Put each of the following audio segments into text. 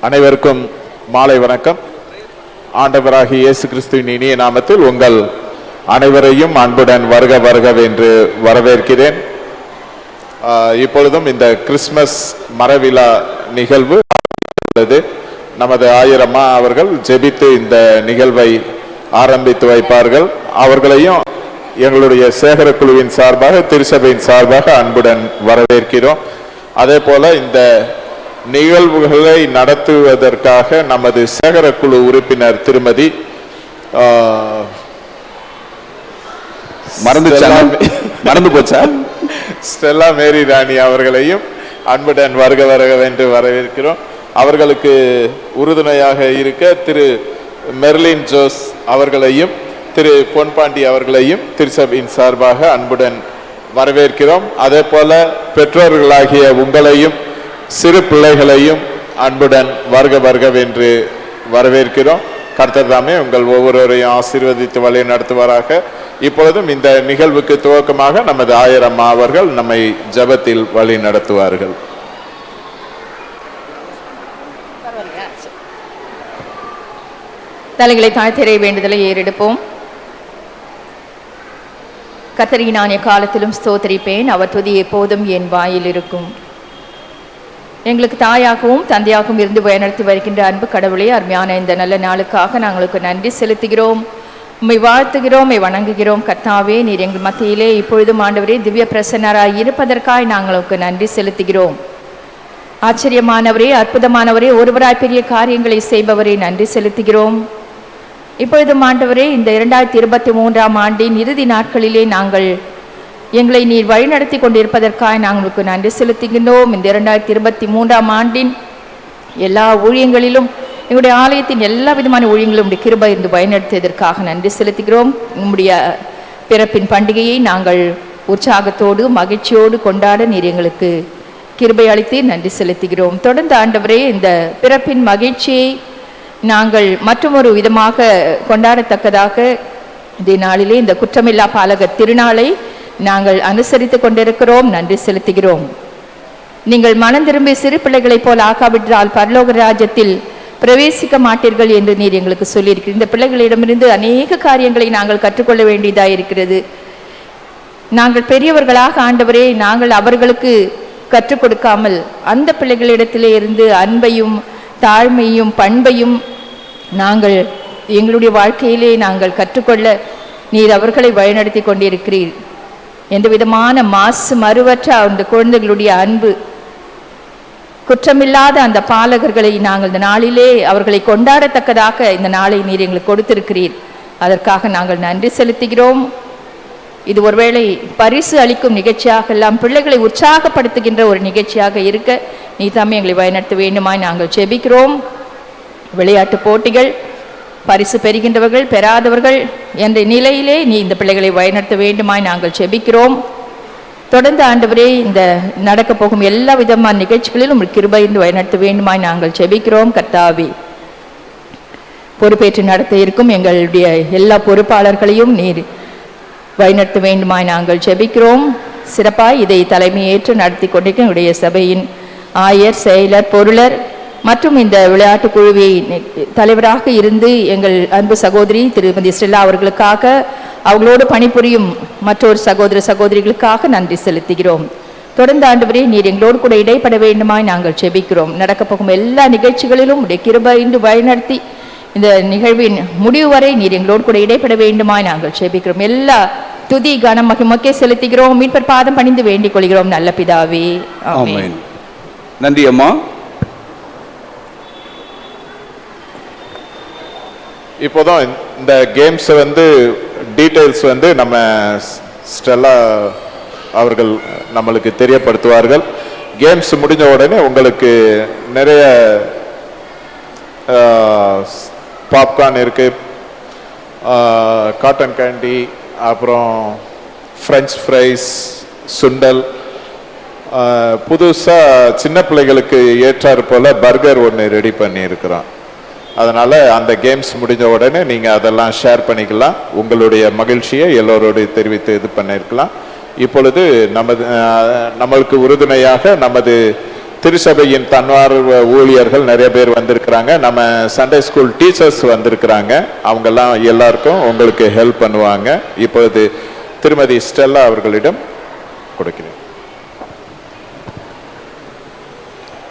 அனைவருக்கும் மாலை வணக்கம். ஆண்டவராகிய இயேசு கிறிஸ்துவின் இனிய நாமத்தில் உங்கள் அனைவரையும் அன்புடன் வருக வருகவென்று வரவேற்கிறேன். இப்பொழுதும் இந்த கிறிஸ்மஸ் மரவிழா நிகழ்வு நமது ஆயிரம்மா அவர்கள் ஜெபித்து இந்த நிகழ்வை ஆரம்பித்து வைப்பார்கள். அவர்களையும் எங்களுடைய சேகர குழுவின் சார்பாக, திருச்சபையின் சார்பாக அன்புடன் வரவேற்கிறோம். அதே போல இந்த நிகழ்வுகளை நடத்துவதற்காக நமது சேகர குழு உறுப்பினர் திருமதி மறந்து போச்சா ஸ்டெல்லா மேரி ராணி அவர்களையும் அன்புடன் வருக வருகவென்று வரவேற்கிறோம். அவர்களுக்கு உறுதுணையாக இருக்க திரு மெர்லின் ஜோஸ் அவர்களையும் திரு பொன்பாண்டி அவர்களையும் திருச்சபையின் சார்பாக அன்புடன் வரவேற்கிறோம். அதே போல பெற்றோர்களாகிய உங்களையும் சிறு பிள்ளைகளையும் அன்புடன் வருக வருகவென்று வரவேற்கிறோம். கர்த்தர் தாமே உங்கள் ஒவ்வொருவரையும் ஆசீர்வதித்து வழி நடத்துவாராக. இப்பொழுதும் இந்த நிகழ்வுக்கு துவக்கமாக நமது ஆயிரம்மா அவர்கள் நம்மை ஜெபத்தில் வழி நடத்துவார்கள். தலைகளை தாழ்த்திரை வேண்டுதலை ஏறெடுப்போம். கர்த்தரை நான் எக்காலத்திலும் ஸ்தோத்திரிப்பேன், அவர் துதி எப்போதும் என் வாயில் இருக்கும். எங்களுக்கு தாயாகவும் தந்தையாகவும் இருந்து வழிநடத்தி வருகின்ற அன்பு கடவுளே, அருமையான இந்த நல்ல நாளுக்காக நாங்களுக்கு நன்றி செலுத்துகிறோம். உம்மை வாழ்த்துகிறோம், உம்மை வணங்குகிறோம். கர்த்தாவே, நீர் எங்கள் மத்தியிலே இப்பொழுதும் ஆண்டவரே திவ்ய பிரசன்னராய் இருப்பதற்காய் நாங்களுக்கு நன்றி செலுத்துகிறோம். ஆச்சரியமானவரே, அற்புதமானவரே, ஒருவராய் பெரிய காரியங்களை செய்பவரே நன்றி செலுத்துகிறோம். இப்பொழுதும் ஆண்டவரே, இந்த 2023ஆம் ஆண்டின் இறுதி நாட்களிலே நாங்கள் எங்களை நீர் வழிநடத்தி கொண்டிருப்பதற்காக நாங்களுக்கு நன்றி செலுத்துகின்றோம். இந்த 2023ஆம் ஆண்டின் எல்லா ஊழியங்களிலும், எங்களுடைய ஆலயத்தின் எல்லா விதமான ஊழியங்களும் உடைய கிருபை இருந்து வழிநடத்தியதற்காக நன்றி செலுத்துகிறோம். உங்களுடைய பிறப்பின் பண்டிகையை நாங்கள் உற்சாகத்தோடு மகிழ்ச்சியோடு கொண்டாட நீர் எங்களுக்கு கிருபை அளித்து நன்றி செலுத்துகிறோம். தொடர்ந்து ஆண்டவரே, இந்த பிறப்பின் மகிழ்ச்சியை நாங்கள் மற்றொரு விதமாக கொண்டாடத்தக்கதாக இந்த நாளிலே இந்த குற்றமில்லா பாலகர் திருநாளை நாங்கள் அனுசரித்து கொண்டிருக்கிறோம். நன்றி செலுத்துகிறோம். நீங்கள் மனம் திரும்பி சிறு பிள்ளைகளைப் போல் ஆக்காவிட்டால் பரலோக ராஜ்யத்தில் பிரவேசிக்க மாட்டீர்கள் என்று நீர் எங்களுக்கு சொல்லியிருக்கிறீர். இந்த பிள்ளைகளிடமிருந்து அநேக காரியங்களை நாங்கள் கற்றுக்கொள்ள வேண்டியதாக இருக்கிறது. நாங்கள் பெரியவர்களாக ஆண்டவரே, நாங்கள் அவர்களுக்கு கற்றுக் கொடுக்காமல் அந்த பிள்ளைகளிடத்திலே இருந்து அன்பையும் தாழ்மையும் பண்பையும் நாங்கள் எங்களுடைய வாழ்க்கையிலே நாங்கள் கற்றுக்கொள்ள நீர் அவர்களை வழிநடத்தி கொண்டிருக்கிறீர். எந்த விதமான மாசு மறுவற்ற அந்த குழந்தைகளுடைய அன்பு, குற்றமில்லாத அந்த பாலகர்களை நாங்கள் இந்த நாளிலே அவர்களை கொண்டாடத்தக்கதாக இந்த நாளை நீர் எங்களுக்கு கொடுத்திருக்கிறீர். அதற்காக நாங்கள் நன்றி செலுத்துகிறோம். இது ஒருவேளை பரிசு அளிக்கும் நிகழ்ச்சியாக எல்லாம் பிள்ளைகளை உற்சாகப்படுத்துகின்ற ஒரு நிகழ்ச்சியாக இருக்க நீ தாமே எங்களை வழிநடத்த வேண்டுமாய் நாங்கள் ஜெபிக்கிறோம். விளையாட்டு போட்டிகள், பரிசு பெறுகின்றவர்கள் பெறாதவர்கள் என்ற நிலையிலே நீ இந்த பிள்ளைகளை வழிநடத்த வேண்டுமாய் நாங்கள் ஜெபிக்கிறோம். தொடர்ந்து ஆண்டவரே, இந்த நடக்கப் போகும் எல்லா விதமான நிகழ்ச்சிகளிலும் கிருபை இருந்து வழிநடத்த வேண்டுமாய் நாங்கள் ஜெபிக்கிறோம். கர்த்தாவே, பொறுப்பேற்று நடத்த இருக்கும் எங்களுடைய எல்லா பொறுப்பாளர்களையும் நீர் வழிநடத்த வேண்டுமாய் நாங்கள் ஜெபிக்கிறோம். சிறப்பாய் இதை தலைமையேற்று நடத்தி கொண்டிருக்க எங்களுடைய சபையின் ஆயர், செயலர், பொருளர் மற்றும் இந்த விளையாட்டு குழுவை தலைவராக இருந்து எங்கள் அன்பு சகோதரி திருமதி ஸ்டெல்லா அவர்களுக்காக, அவர்களோடு பணிபுரியும் மற்றொரு சகோதர சகோதரிகளுக்காக நன்றி செலுத்துகிறோம். தொடர்ந்து ஆண்டவரே, நீர் எங்களோடு கூட இடைப்பட வேண்டுமாய் நாங்கள் ஜெபிக்கிறோம். நடக்கப் போகும் எல்லா நிகழ்ச்சிகளிலும் உடைய கிருபை இன்று வழிநடத்தி இந்த நிகழ்வின் முடிவு வரை நீர் எங்களோடு கூட இடைப்பட வேண்டுமாய் நாங்கள் ஜெபிக்கிறோம். எல்லா துதி கனம் மகிமைக்கே செலுத்துகிறோம். மீட்பர் பாதம் பணிந்து வேண்டிக் கொள்கிறோம் நல்ல பிதாவே, ஆமென். நன்றி அம்மா. இப்போதான் இந்த கேம்ஸ் டீட்டெயில்ஸ் நம்ம ஸ்டெல்லா அவர்கள் நம்மளுக்கு தெரியப்படுத்துவார்கள். கேம்ஸ் முடிஞ்ச உடனே உங்களுக்கு நிறைய பாப்கார்ன் இருக்கு, காட்டன் கேண்டி, அப்புறம் ஃப்ரெஞ்ச் ஃப்ரைஸ், சுண்டல், புதுசாக சின்ன பிள்ளைகளுக்கு ஏற்றாறு போல் பர்கர் ஒன்று ரெடி பண்ணியிருக்கிறோம். அதனால் அந்த கேம்ஸ் முடிஞ்ச உடனே நீங்கள் அதெல்லாம் ஷேர் பண்ணிக்கலாம். உங்களுடைய மகிழ்ச்சியை எல்லோரோடு தெரிவித்து இது பண்ணியிருக்கலாம். இப்பொழுது நம்மளுக்கு உறுதுணையாக நமது திருச்சபையின் தன்னார்வ ஊழியர்கள் நிறைய பேர் வந்திருக்கிறாங்க. நம்ம சண்டே ஸ்கூல் டீச்சர்ஸ் வந்திருக்கிறாங்க. அவங்கெல்லாம் எல்லாருக்கும் உங்களுக்கு ஹெல்ப் பண்ணுவாங்க. இப்போது திருமதி ஸ்டெல்லா அவர்களிடம் கொடுக்கிறேன்.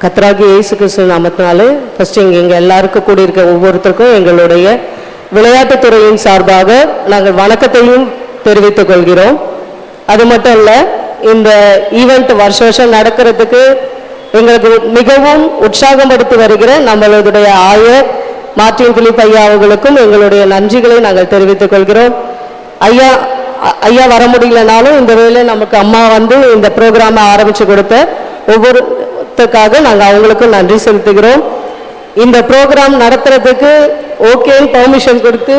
கர்த்தராகிய இயேசு கிறிஸ்து நாமத்தினாலே ஃபர்ஸ்ட் எங்க எல்லாருக்கும் கூடி இருக்க ஒவ்வொருத்தருக்கும் எங்களுடைய விளையாட்டுத்துறையின் சார்பாக நாங்கள் வணக்கத்தையும் தெரிவித்துக் கொள்கிறோம். அது மட்டும் இல்ல, இந்த ஈவெண்ட் வருஷம் நடக்கிறதுக்கு எங்களுக்கு மிகவும் உற்சாகப்படுத்தி வருகிற நம்மளுடைய ஆயர் மார்ட்டின் பிலிப் ஐயா அவர்களுக்கும் எங்களுடைய நன்றிகளை நாங்கள் தெரிவித்துக் கொள்கிறோம். ஐயா வர முடியலனாலும் இந்த வேளை நமக்கு அம்மா வந்து இந்த ப்ரோக்ராமை ஆரம்பிச்சு கொடுத்த ஒவ்வொருத்தருக்காக நாங்கள் அவங்களுக்கும் நன்றி செலுத்துகிறோம். இந்த ப்ரோக்ராம் நடத்துறதுக்கு ஓகேன்னு பெர்மிஷன் கொடுத்து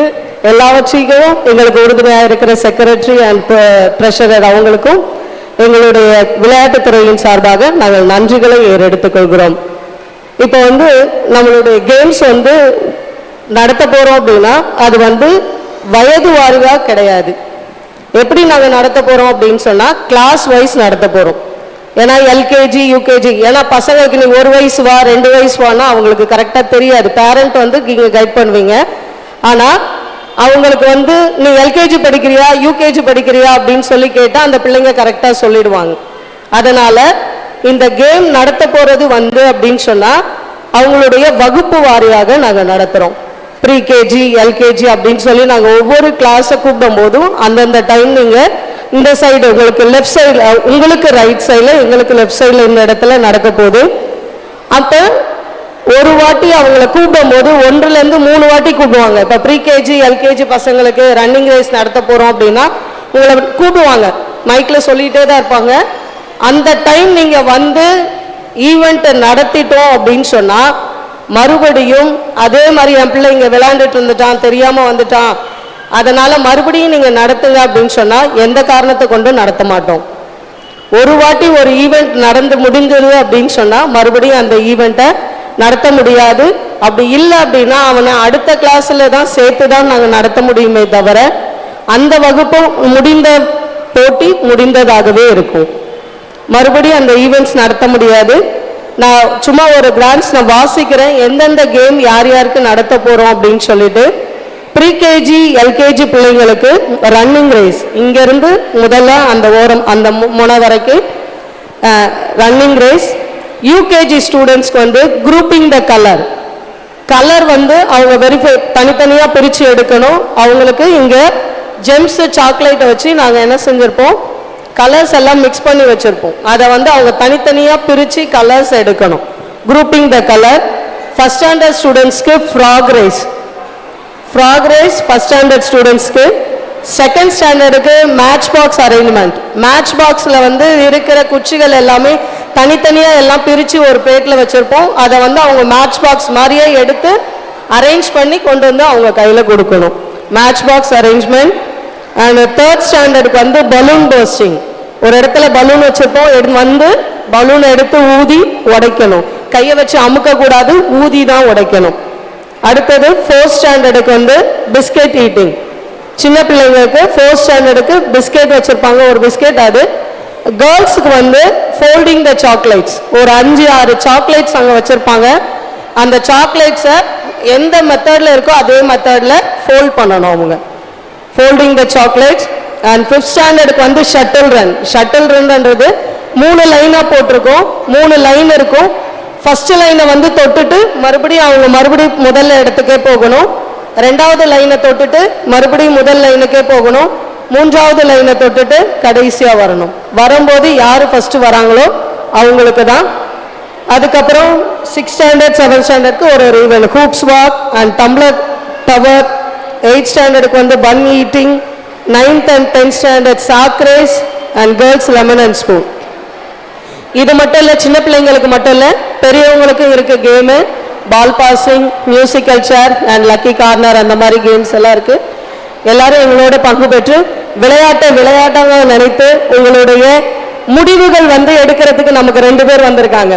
எல்லாவற்றையும் எங்களுக்கு உறுதுணையாக இருக்கிற செக்ரட்டரி அண்ட் ட்ரெஷரர் அவங்களுக்கும் எங்களுடைய விளையாட்டுத்துறையின் சார்பாக நாங்கள் நன்றிகளை ஏறெடுத்துக் கொள்கிறோம். இப்போ வந்து நம்மளுடைய கேம்ஸ் வந்து நடத்த போறோம் அப்படின்னா அது வந்து வயது வாரியாக கிடையாது. எப்படி நாங்கள் நடத்த போறோம் அப்படின்னு சொன்னா கிளாஸ் வைஸ் நடத்த போறோம். ஏன்னா எல்கேஜி யூகேஜி, ஏன்னா பசங்களுக்கு நீ 1 வயசு வா 2 வயசு வானா அவங்களுக்கு கரெக்டாக தெரியாது. பேரண்ட் வந்து நீங்க கைட் பண்ணுவீங்க. ஆனா அவங்களுக்கு வந்து நீ எல்கேஜி படிக்கிறியா யூகேஜி படிக்கிறியா அப்படின்னு சொல்லி கேட்டால் அந்த பிள்ளைங்க கரெக்டாக சொல்லிடுவாங்க. அதனால இந்த கேம் நடத்த போறது வந்து அப்படின்னு சொன்னா அவங்களுடைய வகுப்பு வாரியாக நாங்கள் நடத்துறோம். ப்ரீகேஜி எல்கேஜி அப்படின்னு சொல்லி நாங்கள் ஒவ்வொரு கிளாஸை கூப்பிடும் போதும் அந்தந்த டைம் நீங்க இந்த சைடு உங்களுக்கு லெஃப்ட் சைடில், உங்களுக்கு ரைட் சைடில், எங்களுக்கு லெஃப்ட் சைடில் இந்த இடத்துல நடக்க போகுது. அப்போ ஒரு வாட்டி அவங்கள கூப்பிடும் போது 1லேருந்து 3 வாட்டி கூப்பிடுவாங்க. இப்போ ப்ரீகேஜி எல்கேஜி பசங்களுக்கு ரன்னிங் ரேஸ் நடத்த போகிறோம் அப்படின்னா உங்களை கூப்பிடுவாங்க, மைக்கில் சொல்லிகிட்டே தான் இருப்பாங்க. அந்த டைம் நீங்கள் வந்து ஈவெண்ட்டை நடத்திட்டோம் அப்படின்னு சொன்னால் மறுபடியும் அதே மாதிரி என் பிள்ளை இங்கே விளையாண்டுட்டு இருந்துட்டான், தெரியாமல் வந்துட்டான், அதனால் மறுபடியும் நீங்கள் நடத்துங்க அப்படின்னு சொன்னால் எந்த காரணத்தை கொண்டும் நடத்த மாட்டோம். ஒரு வாட்டி ஒரு ஈவெண்ட் நடந்து முடிஞ்சது அப்படின்னு சொன்னால் மறுபடியும் அந்த ஈவெண்ட்டை நடத்த முடியாது. அப்படி இல்லை அப்படின்னா அவனை அடுத்த கிளாஸ்ல தான் சேர்த்து தான் நாங்கள் நடத்த முடியுமே தவிர அந்த வகுப்பு முடிந்த போட்டி முடிந்ததாகவே இருக்கும். மறுபடியும் அந்த ஈவெண்ட்ஸ் நடத்த முடியாது. நான் சும்மா ஒரு கிராண்ட்ஸ் நான் வாசிக்கிறேன் எந்தெந்த கேம் யார் யாருக்கு நடத்த போறோம் அப்படின்னு சொல்லிட்டு. ப்ரீகேஜி எல்கேஜி பிள்ளைங்களுக்கு ரன்னிங் ரேஸ், இங்கிருந்து முதல்ல அந்த ஓரம் அந்த முனை வரைக்கும் ரன்னிங் ரேஸ். யூகேஜி ஸ்டூடெண்ட்ஸ்க்கு வந்து குரூப்பிங் த கலர் வந்து அவங்க வெரிஃபை தனித்தனியாக பிரித்து எடுக்கணும். அவங்களுக்கு இங்கே ஜெம்ஸ் சாக்லேட்டை வச்சு நாங்கள் என்ன செஞ்சுருப்போம், கலர்ஸ் எல்லாம் மிக்ஸ் பண்ணி வச்சுருப்போம். அதை வந்து அவங்க தனித்தனியாக பிரித்து கலர்ஸ் எடுக்கணும். Grouping the colour. First standard ஸ்டூடெண்ட்ஸ்க்கு ஃப்ராக் ரேஸ் ஃபஸ்ட் ஸ்டாண்டர்ட் ஸ்டூடெண்ட்ஸ்க்கு. செகண்ட் ஸ்டாண்டர்டுக்கு மேட்ச் பாக்ஸ் அரேஞ்ச்மெண்ட். மேட்ச் பாக்ஸில் வந்து இருக்கிற குச்சிகள் எல்லாமே தனித்தனியாக எல்லாம் பிரித்து ஒரு பிளேட்டில் வச்சுருப்போம். அதை வந்து அவங்க மேட்ச் பாக்ஸ் மாதிரியே எடுத்து அரேஞ்ச் பண்ணி கொண்டு வந்து அவங்க கையில் கொடுக்கணும். Match box arrangement. And third ஸ்டாண்டர்டுக்கு வந்து பலூன் பர்ஸ்டிங். ஒரு இடத்துல பலூன் வச்சுருப்போம், வந்து பலூன் எடுத்து ஊதி உடைக்கணும். கையை வச்சு அமுக்கக்கூடாது, ஊதி தான் உடைக்கணும். அடுத்தது 4th ஸ்டாண்டர்டுக்கு வந்து பிஸ்கெட் ஈட்டிங். சின்ன பிள்ளைங்களுக்கு 4th ஸ்டாண்டர்டுக்கு பிஸ்கெட் வச்சுருப்பாங்க, ஒரு பிஸ்கெட். அது கேர்ள்ஸுக்கு வந்து ஃபோல்டிங் த சாக்லேட்ஸ், ஒரு 5-6 சாக்லேட்ஸ் அங்கே வச்சுருப்பாங்க. அந்த சாக்லேட்ஸை எந்த மெத்தடில் இருக்கோ அதே மெத்தடில் ஃபோல்ட் பண்ணணும் அவங்க, folding the chocolates. And 5th ஸ்டாண்டர்டுக்கு வந்து ஷட்டில் ரன்ன்றது 3 லைனாக போட்டிருக்கோம். 3 லைன் இருக்கும். ஃபர்ஸ்ட் லைனை வந்து தொட்டுட்டு மறுபடியும் முதல்ல இடத்துக்கே போகணும். 2வது லைனை தொட்டுட்டு மறுபடியும் முதல் லைனுக்கே போகணும். 3வது லைனை தொட்டுட்டு கடைசியாக வரணும். வரும்போது யார் ஃபர்ஸ்ட் வராங்களோ அவங்களுக்கு தான். அதுக்கப்புறம் 6th ஸ்டாண்டர்ட் 7th ஸ்டாண்டர்டுக்கு ஒரு event, hoops walk and tumbler tower. 8th ஸ்டாண்டர்டுக்கு வந்து bun eating. 9th and 10th standard sack race and girls lemon and spoon. இது மட்டும் இல்லை, சின்ன பிள்ளைங்களுக்கு மட்டும் இல்லை, பெரியவங்களுக்கும் இருக்க game. Ball passing, musical chair and lucky corner, அந்த மாதிரி கேம்ஸ் எல்லாம் இருக்கு. எல்லாரும் எங்களோட பங்கு பெற்று விளையாட்டாக நினைத்து உங்களுடைய முடிவுகள் வந்து எடுக்கிறதுக்கு நமக்கு 2 பேர் வந்திருக்காங்க.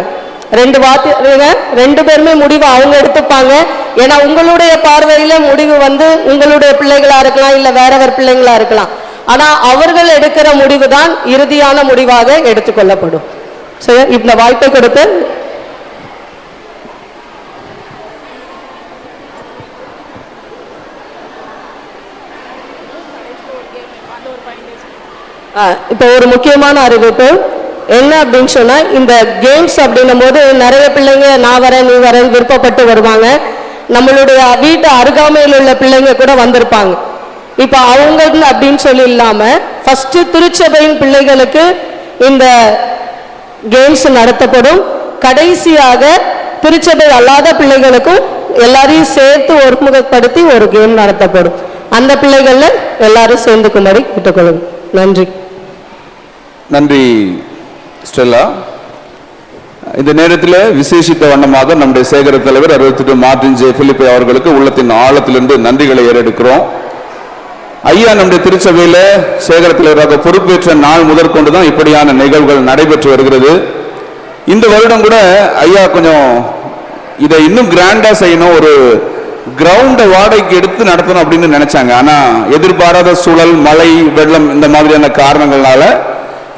2 பேருமே முடிவு அவங்க எடுத்துப்பாங்க. ஏன்னா உங்களுடைய பார்வையில முடிவு வந்து உங்களுடைய பிள்ளைகளா இருக்கலாம், இல்ல வேற பிள்ளைங்களா இருக்கலாம். ஆனா அவர்கள் எடுக்கிற முடிவு தான் இறுதியான முடிவாக எடுத்துக்கொள்ளப்படும். இந்த வாய்ப்பை கொடுத்து இப்போ ஒரு முக்கியமான அறிவிப்பு என்ன அப்படின்னு சொன்னா, இந்த கேம்ஸ் அப்படின்னும் போது நிறைய பிள்ளைங்க நான் வரேன் நீ வரேன் விருப்பப்பட்டு வருவாங்க. நம்மளுடைய வீட்டு அருகாமையில் உள்ள பிள்ளைங்க கூட வந்திருப்பாங்க. இப்போ அவங்க அப்படின்னு சொல்லி இல்லாம ஃபர்ஸ்ட் திருச்சபையின் பிள்ளைகளுக்கு இந்த கேம்ஸ் நடத்தப்படும். கடைசியாக திருச்சபை அல்லாத பிள்ளைகளுக்கும் எல்லாரையும் சேர்த்து ஒருமுகப்படுத்தி ஒரு கேம் நடத்தப்படும். அந்த பிள்ளைகள்ல எல்லாரும் சேர்ந்துக்கும்படி கேட்டுக்கொள்ளுங்க. நன்றி. நன்றி ஸ்டெல்லா. இந்த நேரத்தில் விசேஷித்த வண்ணமாக நம்முடைய சேகர தலைவர் 68 மார்டின் ஜே பிலிப்பை அவர்களுக்கு உள்ளத்தின் ஆழத்திலிருந்து நன்றிகளை ஏறெடுக்கிறோம். ஐயா நம்முடைய திருச்சபையில சேகர தலைவராக பொறுப்பேற்ற நாள் முதற்கொண்டுதான் இப்படியான நிகழ்வுகள் நடைபெற்று வருகிறது. இந்த வருடம் கூட ஐயா கொஞ்சம் இதை இன்னும் கிராண்டா செய்யணும், ஒரு கிரவுண்டை வாடகைக்கு எடுத்து நடத்தணும் அப்படின்னு நினைச்சாங்க. ஆனா எதிர்பாராத சூழல், மழை, வெள்ளம் இந்த மாதிரியான காரணங்களால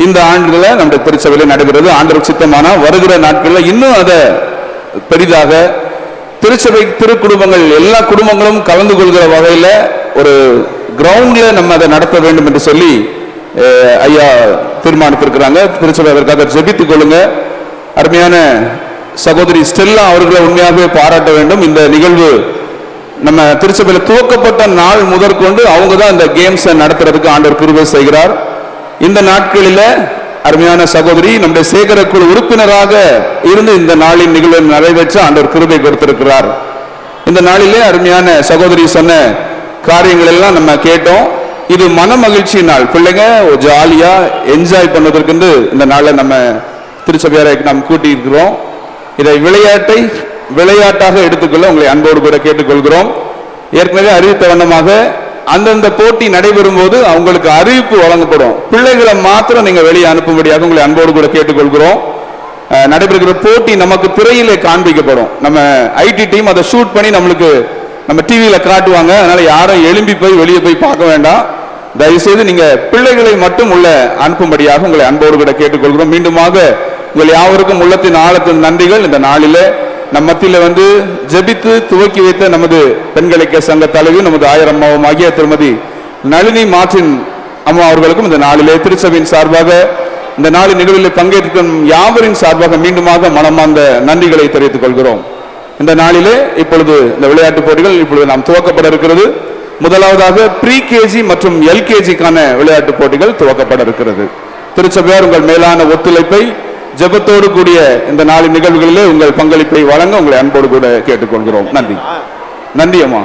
இந்த ஆண்டுல நம்முடைய திருச்சபையில நடைபெறுவது. ஆண்டவர் சித்தமான வருகிற நாட்களில் இன்னும் அதை பெரிதாக திருச்சபை திருக்குடும்பங்கள் எல்லா குடும்பங்களும் கலந்து கொள்கிற வகையில ஒரு கிரவுண்ட்ல நம்ம அதை நடத்த வேண்டும் என்று சொல்லி ஐயா தீர்மானித்திருக்கிறாங்க. திருச்சபை அதற்காக ஜெபித்துக் கொள்ளுங்க. அருமையான சகோதரி ஸ்டெல்லா அவர்களை உண்மையாகவே பாராட்ட வேண்டும். இந்த நிகழ்வு நம்ம திருச்சபையில் துவக்கப்பட்ட நாள் முதற்கொண்டு அவங்க தான் இந்த கேம்ஸை நடத்துறதுக்கு ஆண்டவர் கிருபை செய்கிறார். இந்த நாட்களில அருமையான சகோதரி நம்முடைய சேகர குழு உறுப்பினராக இருந்து இந்த நாளின் நிகழ்வை நிறைவேற்ற ஆண்டவர் கிருபை கொடுத்திருக்கிறார். இந்த நாளிலே அருமையான சகோதரி சொன்ன காரியங்கள் எல்லாம் நம்ம கேட்டோம். இது மன மகிழ்ச்சி நாள். பிள்ளைங்க ஜாலியா என்ஜாய் பண்ணுவதற்கு இந்த நாளை நம்ம திருச்சபையாரை நாம் கூட்டி இருக்கிறோம். இதை விளையாட்டாக எடுத்துக்கொள்ள உங்களை அன்போடு கூட கேட்டுக்கொள்கிறோம். ஏற்கனவே அறிவித்த வண்ணமாக அந்தந்த போட்டி நடைபெறும் போது அவங்களுக்கு அறிவிப்பு வழங்கப்படும். பிள்ளைகளை மாத்திரம் நீங்க வெளியே அனுப்பும்படியாக உங்களை அன்போடு கூட கேட்டுக்கொள்கிறோம். நடைபெறுகிற போட்டி நமக்கு திரையிலே காண்பிக்கப்படும். நம்ம ஐடி டீம் அதை ஷூட் பண்ணி நம்மளுக்கு நம்ம டிவியில காட்டுவாங்க. அதனால யாரும் எழும்பி போய் வெளியே போய் பார்க்க வேண்டாம். தயவுசெய்து நீங்க பிள்ளைகளை மட்டும் உள்ள அனுப்பும்படியாக உங்களை அன்போடு கூட கேட்டுக்கொள்கிறோம். மீண்டுமாக உங்கள் யாவருக்கும் உள்ளத்தின் ஆழத்தின் நன்றிகள். இந்த நாளிலே நம் மத்தியில் ஜெபித்து துவக்கி வைத்த நமது பெண்களுக்கு சங்க தலைவி நமது ஆயர் அம்மாவும் ஆகிய திருமதி நளினி மார்டின் அம்மா அவர்களுக்கும் இந்த நாளிலே திருச்சபையின் சார்பாக இந்த நாளின் நிகழ்வில் பங்கேற்கும் யாவரின் சார்பாக மீண்டுமாக மனமார்ந்த நன்றிகளை தெரிவித்துக் கொள்கிறோம். இந்த நாளிலே இப்பொழுது இந்த விளையாட்டுப் போட்டிகள் இப்பொழுது நாம் துவக்கப்பட இருக்கிறது. முதலாவதாக ப்ரீ கேஜி மற்றும் எல்கேஜிக்கான விளையாட்டுப் போட்டிகள் துவக்கப்பட இருக்கிறது. திருச்சபையார் உங்கள் மேலான ஒத்துழைப்பை ஜெபத்தோடு கூடிய இந்த நாளின் நிகழ்வுகளிலே உங்கள் பங்களிப்பை வழங்க உங்களை அன்போடு கூட கேட்டுக்கொள்கிறோம். நன்றி. நன்றி அம்மா.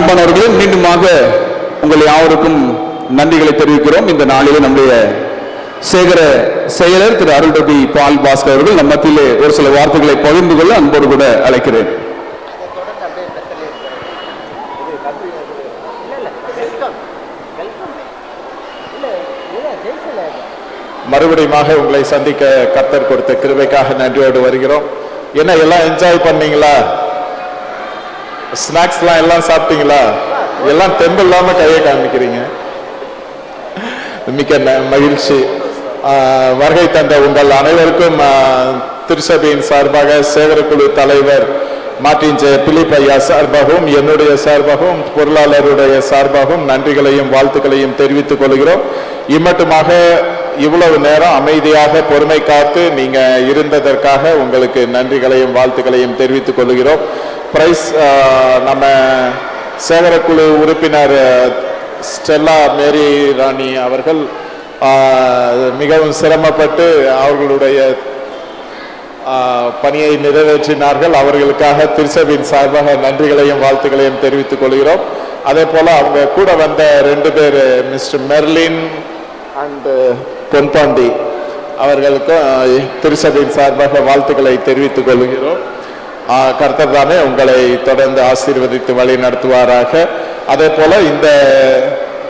அன்பானவர்களே, மீண்டுமாக உங்கள் யாவருக்கும் நன்றிகளை தெரிவிக்கிறோம். இந்த நாளிலே நம்முடைய சேகர செயலர் திரு அருள்ரவி பால் பாஸ்கர் அவர்கள் நம் மத்தியிலே ஒரு சில வார்த்தைகளை பகிர்ந்து கொள்ள அன்போடு கூட அழைக்கிறேன். மறுபடியும் உங்களை சந்திக்க கர்த்தர் கொடுத்த கிருபைக்காக நன்றியோடு வருகிறோம். என்ன எல்லாம் என்ஜாய் பண்ணீங்களா? ஸ்நாக்ஸ்லாம் எல்லாம் சாப்பிட்டீங்களா? எல்லாம் தெம்பு இல்லாம கையை காமிக்கிறீங்க. மிக்க மகிழ்ச்சி. வருகை தந்த உங்கள் அனைவருக்கும் திருச்சபையின் சார்பாக சேகரக்குழு தலைவர் மார்ட்டின் ஜே பிலிப் ஐயா சார்பாகவும் என்னுடைய சார்பாகவும் பொருளாளருடைய சார்பாகவும் நன்றிகளையும் வாழ்த்துக்களையும் தெரிவித்துக் கொள்கிறோம். இம்மட்டுமாக இவ்வளவு நேரம் அமைதியாக பொறுமை காத்து நீங்க இருந்ததற்காக உங்களுக்கு நன்றிகளையும் வாழ்த்துக்களையும் தெரிவித்துக் கொள்கிறோம். பிரைஸ் நம்ம சேகரக்குழு உறுப்பினர் ஸ்டெல்லா மேரி ராணி அவர்கள் மிகவும் சிரமப்பட்டு அவர்களுடைய பணியை நிறைவேற்றினார்கள். அவர்களுக்காக திருச்சபையின் சார்பாக நன்றிகளையும் வாழ்த்துக்களையும் தெரிவித்துக் கொள்கிறோம். அதே போல அவங்க கூட வந்த 2 பேர் மிஸ்டர் மெர்லின் அண்ட் பொன்பாண்டி அவர்களுக்கும் திருச்சபையின் சார்பாக வாழ்த்துக்களை தெரிவித்துக் கொள்கிறோம். கர்த்தர் தாமே உங்களை தொடர்ந்து ஆசீர்வதித்து வழி நடத்துவாராக. அதே போல இந்த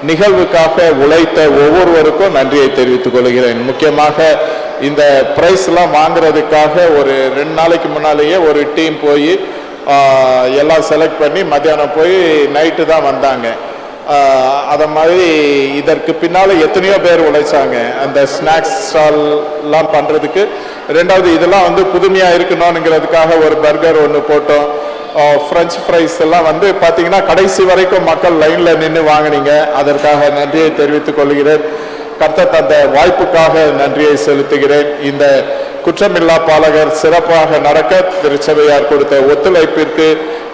நிகழ்வுக்காக உழைத்த ஒவ்வொருவருக்கும் நன்றியை தெரிவித்துக் கொள்கிறேன். முக்கியமாக இந்த பிரைஸ் எல்லாம் வாங்குறதுக்காக ஒரு 2 நாளைக்கு முன்னாலேயே ஒரு டீம் போய் எல்லாம் செலக்ட் பண்ணி மத்தியானம் போய் நைட்டு தான் வந்தாங்க. அத மாதிரி இதற்கு பின்னால எத்தனையோ பேர் உழைச்சாங்க அந்த ஸ்நாக்ஸ் ஸ்டால்லாம் பண்றதுக்கு. 2வது இதெல்லாம் வந்து புதுமையா இருக்கணும்ங்கிறதுக்காக ஒரு பர்கர் ஒன்று போட்டோம். பிரெஞ்ச் ஃப்ரைஸ் எல்லாம் வந்து பார்த்தீங்கன்னா கடைசி வரைக்கும் மக்கள் லைன்ல நின்று வாங்கினீங்க. அதற்காக நன்றியை தெரிவித்துக் கொள்கிறேன். கர்த்தர் தந்த வாய்ப்புக்காக நன்றியை செலுத்துகிறேன். இந்த குற்றமில்லா பாலகர் சிறப்பாக நடக்க திருச்சபையார் கொடுத்த ஒத்துழைப்பிற்கு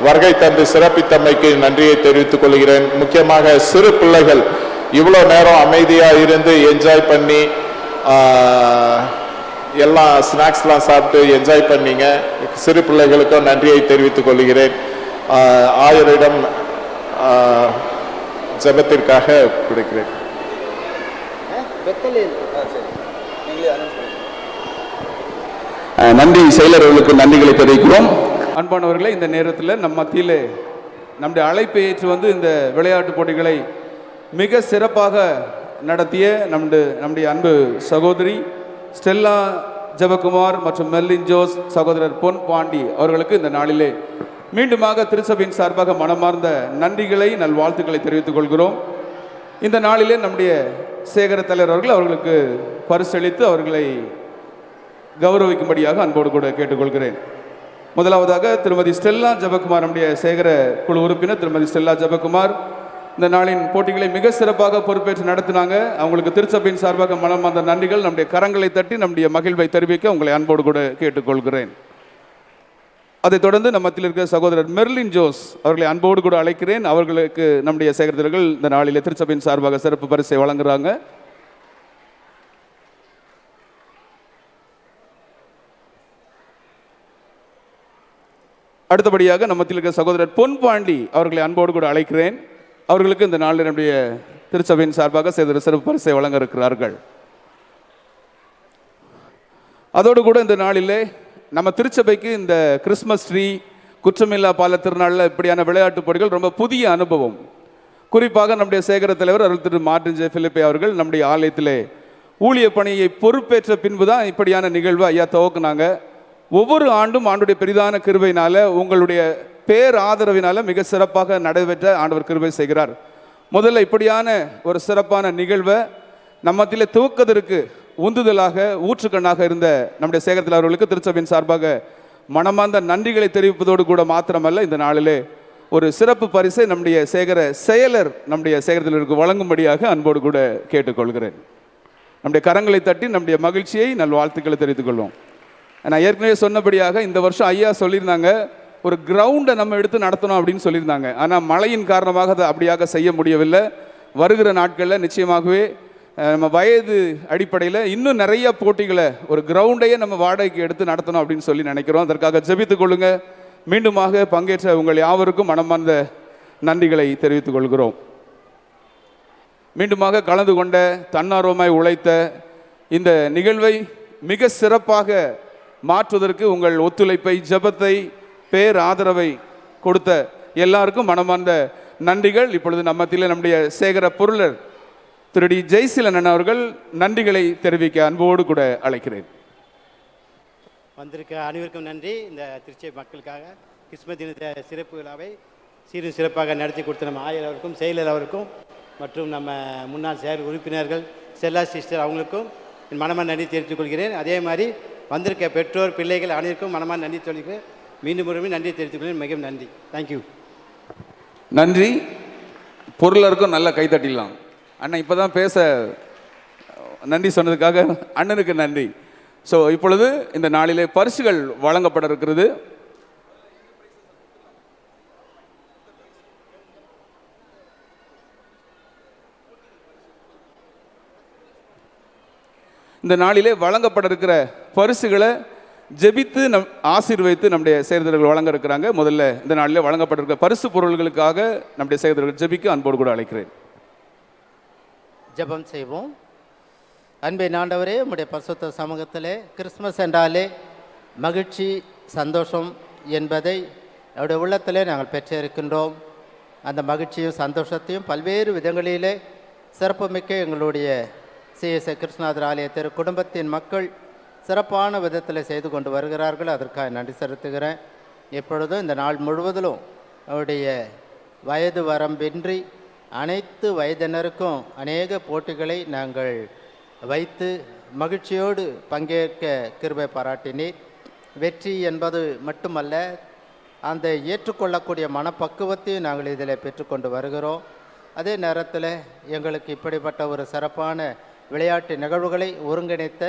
வருகை தந்து சிறப்பித்தமைக்கு நன்றியை தெரிவித்துக் கொள்கிறேன். முக்கியமாக சிறு பிள்ளைகள் இவ்வளோ நேரம் அமைதியா இருந்து என்ஜாய் பண்ணி எல்லாம் ஸ்நாக்ஸ்லாம் சாப்பிட்டு என்ஜாய் பண்ணீங்க. சிறு பிள்ளைகளுக்கும் நன்றியை தெரிவித்துக் கொள்கிறேன். ஆயரிடம் ஜெபத்திற்காக கொடுக்கிறேன். நன்றி செயலர்களுக்கு நன்றிகளை தெரிவிக்கிறோம். அன்பானவர்களே, இந்த நேரத்தில் நம் மத்தியில் நம்முடைய அழைப்பை ஏற்று வந்து இந்த விளையாட்டு போட்டிகளை மிக சிறப்பாக நடத்திய நம்முடைய அன்பு சகோதரி ஸ்டெல்லா ஜெபகுமார் மற்றும் மெர்லின் ஜோஸ், சகோதரர் பொன் பாண்டி அவர்களுக்கு இந்த நாளிலே மீண்டுமாக திருச்சபையின் சார்பாக மனமார்ந்த நன்றிகளை நல்வாழ்த்துக்களை தெரிவித்துக் கொள்கிறோம். இந்த நாளிலே நம்முடைய சேகர தலைவர் அவர்களுக்கு பரிசளித்து அவர்களை கௌரவிக்கும்படியாக அன்போடு கூட கேட்டுக்கொள்கிறேன். முதலாவதாக திருமதி ஸ்டெல்லா ஜெபகுமார், நம்முடைய சேகர குழு உறுப்பினர் திருமதி ஸ்டெல்லா ஜெபகுமார் இந்த நாளின் போட்டிகளை மிக சிறப்பாக பொறுப்பேற்று நடத்தினாங்க. அவங்களுக்கு திருச்சபையின் சார்பாக மனமார்ந்த நன்றிகள். நம்முடைய கரங்களை தட்டி நம்முடைய மகிழ்வை தெரிவிக்க உங்களை அன்போடு கூட கேட்டுக்கொள்கிறேன். அதைத் தொடர்ந்து நம்ம மத்தியில் இருக்கிற சகோதரர் மெர்லின் ஜோஸ் அவர்களை அன்போடு கூட அழைக்கிறேன். அவர்களுக்கு நம்முடைய சேகரர்கள் இந்த நாளிலே திருச்சபையின் சார்பாக சிறப்பு பரிசை வழங்குறாங்க. அடுத்தபடியாக நம்ம மத்தியில் இருக்கிற சகோதரர் பொன் பாண்டி அவர்களை அன்போடு கூட அழைக்கிறேன். அவர்களுக்கு இந்த நாளில் நம்முடைய திருச்சபையின் சார்பாக சிறப்பு பரிசை வழங்க இருக்கிறார்கள். அதோடு கூட இந்த நாளிலே நம்ம திருச்சபைக்கு இந்த கிறிஸ்மஸ் ட்ரீ, குற்றமில்லா பால திருநாளில் இப்படியான விளையாட்டு போட்டிகள் ரொம்ப புதிய அனுபவம். குறிப்பாக நம்முடைய சேகர தலைவர் Arul Thiru Martin J Philippe அவர்கள் நம்முடைய ஆலயத்திலே ஊழிய பணியை பொறுப்பேற்ற பின்பு தான் இப்படியான நிகழ்வு ஐயா துவக்குனாங்க. ஒவ்வொரு ஆண்டும் ஆண்டுடைய பெரிதான கிருபையினால, உங்களுடைய பேர் ஆதரவினால மிக சிறப்பாக நடைபெற்ற ஆண்டவர் கிருபை செய்கிறார். முதல்ல இப்படியான ஒரு சிறப்பான நிகழ்வை நம்ம மத்தியிலே துவக்கதற்கு உந்துதலாக ஊற்றுக்கண்ணாக இருந்த நம்முடைய சேகரத்தில் அவர்களுக்கு திருச்சபையின் சார்பாக மனமார்ந்த நன்றிகளை தெரிவிப்பதோடு கூட மாத்திரமல்ல, இந்த நாளிலே ஒரு சிறப்பு பரிசை நம்முடைய சேகர செயலர் நம்முடைய சேகரத்திற்கு வழங்கும்படியாக அன்போடு கூட கேட்டுக்கொள்கிறேன். நம்முடைய கரங்களை தட்டி நம்முடைய மகிழ்ச்சியை நல்வாழ்த்துக்களை தெரிவித்துக் கொள்வோம். நான் ஏற்கனவே சொன்னபடியாக இந்த வருஷம் ஐயா சொல்லியிருந்தாங்க ஒரு கிரவுண்டை நம்ம எடுத்து நடத்தணும் அப்படின்னு சொல்லியிருந்தாங்க. ஆனால் மழையின் காரணமாக அதை அப்படியாக செய்ய முடியவில்லை. வருகிற நாட்களில் நிச்சயமாகவே நம்ம வயது அடிப்படையில் இன்னும் நிறைய போட்டிகளை ஒரு கிரவுண்டையே நம்ம வாடகைக்கு எடுத்து நடத்தணும் அப்படின்னு சொல்லி நினைக்கிறோம். அதற்காக ஜெபித்துக் கொள்ளுங்க. மீண்டுமாக பங்கேற்ற உங்கள் யாவருக்கும் மனமார்ந்த நன்றிகளை தெரிவித்துக் கொள்கிறோம். மீண்டுமாக கலந்து கொண்ட தன்னார்வமாய் உழைத்த இந்த நிகழ்வை மிக சிறப்பாக மாற்றுவதற்கு உங்கள் ஒத்துழைப்பை, ஜெபத்தை, பேர் ஆதரவை கொடுத்த எல்லாருக்கும் மனமார்ந்த நன்றிகள். இப்பொழுது நம்ம மத்தியில் நம்முடைய சேகர பொருளர் திரு டி ஜெய்சிலன் அவர்கள் நன்றிகளை தெரிவிக்க அன்போடு கூட அழைக்கிறேன். வந்திருக்க அனைவருக்கும் நன்றி. இந்த திருச்சி மக்களுக்காக கிறிஸ்மஸ் தின சிறப்பு விழாவை சீரும் சிறப்பாக நடத்தி கொடுத்த நம்ம ஆயர் அவருக்கும், செயலர் அவருக்கும் மற்றும் நம்ம முன்னாள் செயல் உறுப்பினர்கள் செல்லா சிஸ்டர் அவங்களுக்கும் என் மனமான நன்றி தெரிவித்துக் கொள்கிறேன். அதே மாதிரி வந்திருக்க பெற்றோர், பிள்ளைகள் அனைவருக்கும் மனமான நன்றி சொல்லிக்கிறேன். மீண்டும் ஒரு நன்றி தெரிவித்துக் கொள்கிறேன். மிகவும் நன்றி. தேங்க்யூ. நன்றி. பொருளருக்கும் நல்ல கைத்தட்டிடலாம். அண்ணன் இப்போ தான் பேச நன்றி சொன்னதுக்காக அண்ணனுக்கு நன்றி. ஸோ இப்பொழுது இந்த நாளிலே பரிசுகள் வழங்கப்பட இருக்கிறது. இந்த நாளிலே வழங்கப்பட இருக்கிற பரிசுகளை ஜெபித்து ஆசீர்வதித்து நம்முடைய செயல்தர்கள் வழங்க இருக்கிறாங்க. முதல்ல இந்த நாளிலே வழங்கப்பட்டிருக்கிற பரிசு பொருள்களுக்காக நம்முடைய செயல்தர்கள் ஜெபிக்க அன்போடு கூட அழைக்கிறேன். ஜெபம் செய்வோம். அன்பின் ஆண்டவரே, உம்முடைய பரிசுத்த சமூகத்திலே கிறிஸ்மஸ் என்றாலே மகிழ்ச்சி, சந்தோஷம் என்பதை என்னுடைய உள்ளத்திலே நாங்கள் பெற்றிருக்கின்றோம். அந்த மகிழ்ச்சியும் சந்தோஷத்தையும் பல்வேறு விதங்களிலே சிறப்புமிக்க எங்களுடைய சிஎஸ்ஐ கிருஷ்ணநாதர் ஆலய திரு குடும்பத்தின் மக்கள் சிறப்பான விதத்தில் செய்து கொண்டு வருகிறார்கள். அதற்காக நன்றி செலுத்துகிறேன். எப்பொழுதும் இந்த நாள் முழுவதிலும் அவருடைய வயது வரம்பின்றி அனைத்து வயதினருக்கும் அநேக போட்டிகளை நாங்கள் வைத்து மகிழ்ச்சியோடு பங்கேற்க கிருபை பாராட்டினீர். வெற்றி என்பது மட்டுமல்ல, அந்த ஏற்றுக்கொள்ளக்கூடிய மனப்பக்குவத்தையும் நாங்கள் இதில் பெற்றுக்கொண்டு வருகிறோம். அதே நேரத்தில் எங்களுக்கு இப்படிப்பட்ட ஒரு சிறப்பான விளையாட்டு நிகழ்வுகளை ஒருங்கிணைத்த